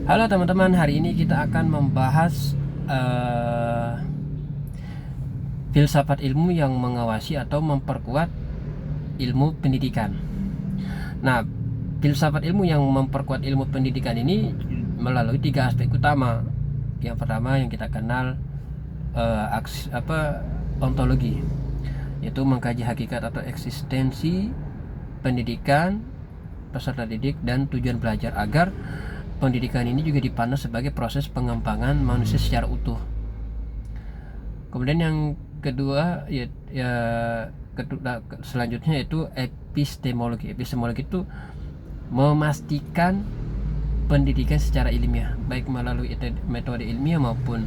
Halo teman-teman, hari ini kita akan membahas eh, filsafat ilmu yang mengawasi atau memperkuat ilmu pendidikan. Nah, filsafat ilmu yang memperkuat ilmu pendidikan ini melalui tiga aspek utama. Yang pertama yang kita kenal ontologi, yaitu mengkaji hakikat atau eksistensi pendidikan, peserta didik, dan tujuan belajar agar pendidikan ini juga dipandang sebagai proses pengembangan manusia secara utuh. Kemudian yang kedua selanjutnya yaitu epistemologi. Epistemologi itu memastikan pendidikan secara ilmiah, baik melalui metode ilmiah maupun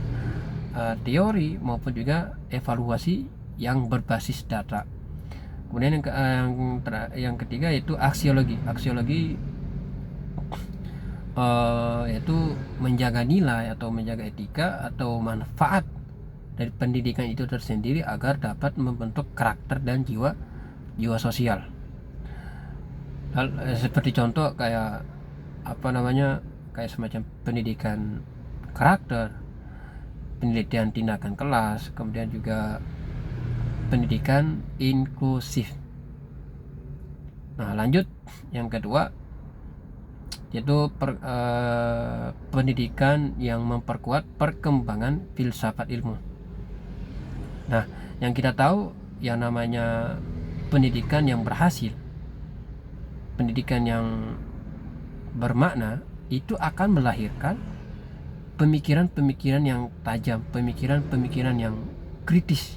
teori maupun juga evaluasi yang berbasis data. Kemudian yang ketiga yaitu aksiologi. Aksiologi yaitu menjaga nilai atau menjaga etika atau manfaat dari pendidikan itu tersendiri agar dapat membentuk karakter dan jiwa sosial. Seperti contoh kayak kayak semacam pendidikan karakter, penelitian tindakan kelas, kemudian juga pendidikan inklusif. Nah, lanjut yang kedua yaitu pendidikan yang memperkuat perkembangan filsafat ilmu. Nah, yang kita tahu yang namanya pendidikan yang berhasil, pendidikan yang bermakna itu akan melahirkan pemikiran-pemikiran yang tajam, pemikiran-pemikiran yang kritis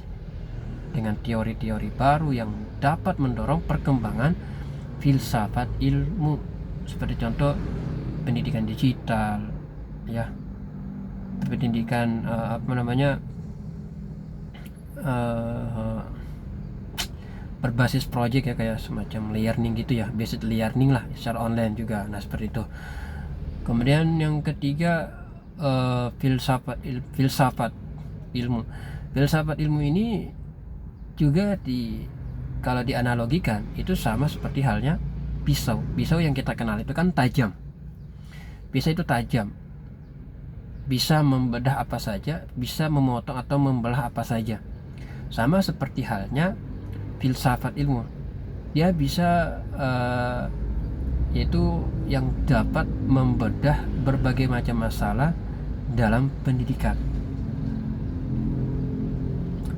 dengan teori-teori baru yang dapat mendorong perkembangan filsafat ilmu. Seperti contoh pendidikan digital, ya, pendidikan berbasis project ya, kayak semacam learning gitu ya, basic learning lah secara online juga. Nah, seperti itu. Kemudian yang ketiga filsafat ilmu. Filsafat ilmu ini juga kalau dianalogikan itu sama seperti halnya pisau yang kita kenal itu kan tajam. Pisau itu tajam, bisa membedah apa saja, bisa memotong atau membelah apa saja. Sama seperti halnya filsafat ilmu, dia bisa yaitu yang dapat membedah berbagai macam masalah dalam pendidikan,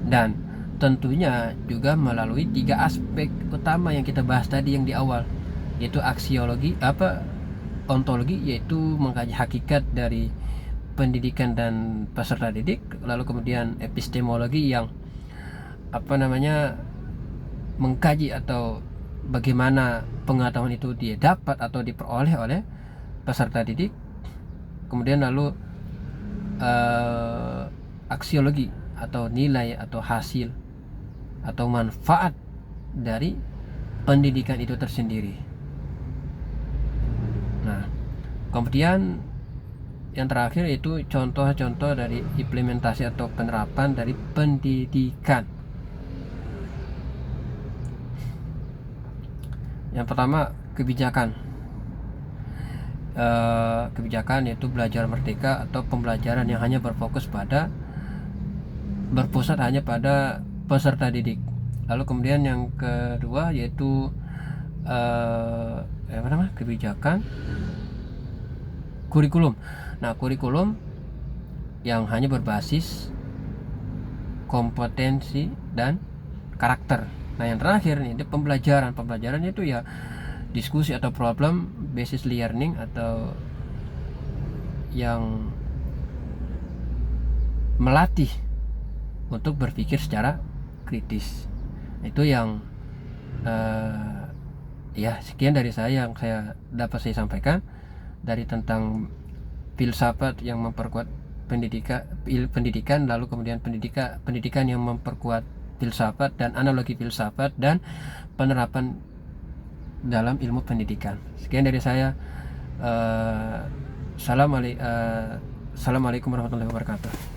dan tentunya juga melalui tiga aspek utama yang kita bahas tadi yang di awal, yaitu ontologi, yaitu mengkaji hakikat dari pendidikan dan peserta didik. Lalu kemudian epistemologi yang mengkaji atau bagaimana pengetahuan itu dia dapat atau diperoleh oleh peserta didik. Kemudian lalu aksiologi atau nilai atau hasil atau manfaat dari pendidikan itu tersendiri. Nah, kemudian yang terakhir itu contoh-contoh dari implementasi atau penerapan dari pendidikan. Yang pertama, kebijakan. Kebijakan yaitu belajar merdeka atau pembelajaran yang hanya berpusat hanya pada peserta didik. Lalu kemudian yang kedua yaitu kebijakan kurikulum. Nah, kurikulum yang hanya berbasis kompetensi dan karakter. Nah, yang terakhir nih, pembelajaran itu ya diskusi atau problem basis learning atau yang melatih untuk berpikir secara kritis. Itu yang sekian dari saya yang saya dapat saya sampaikan dari tentang filsafat yang memperkuat pendidikan, lalu kemudian pendidikan yang memperkuat filsafat dan analogi filsafat dan penerapan dalam ilmu pendidikan. Sekian dari saya. Assalamualaikum warahmatullahi wabarakatuh.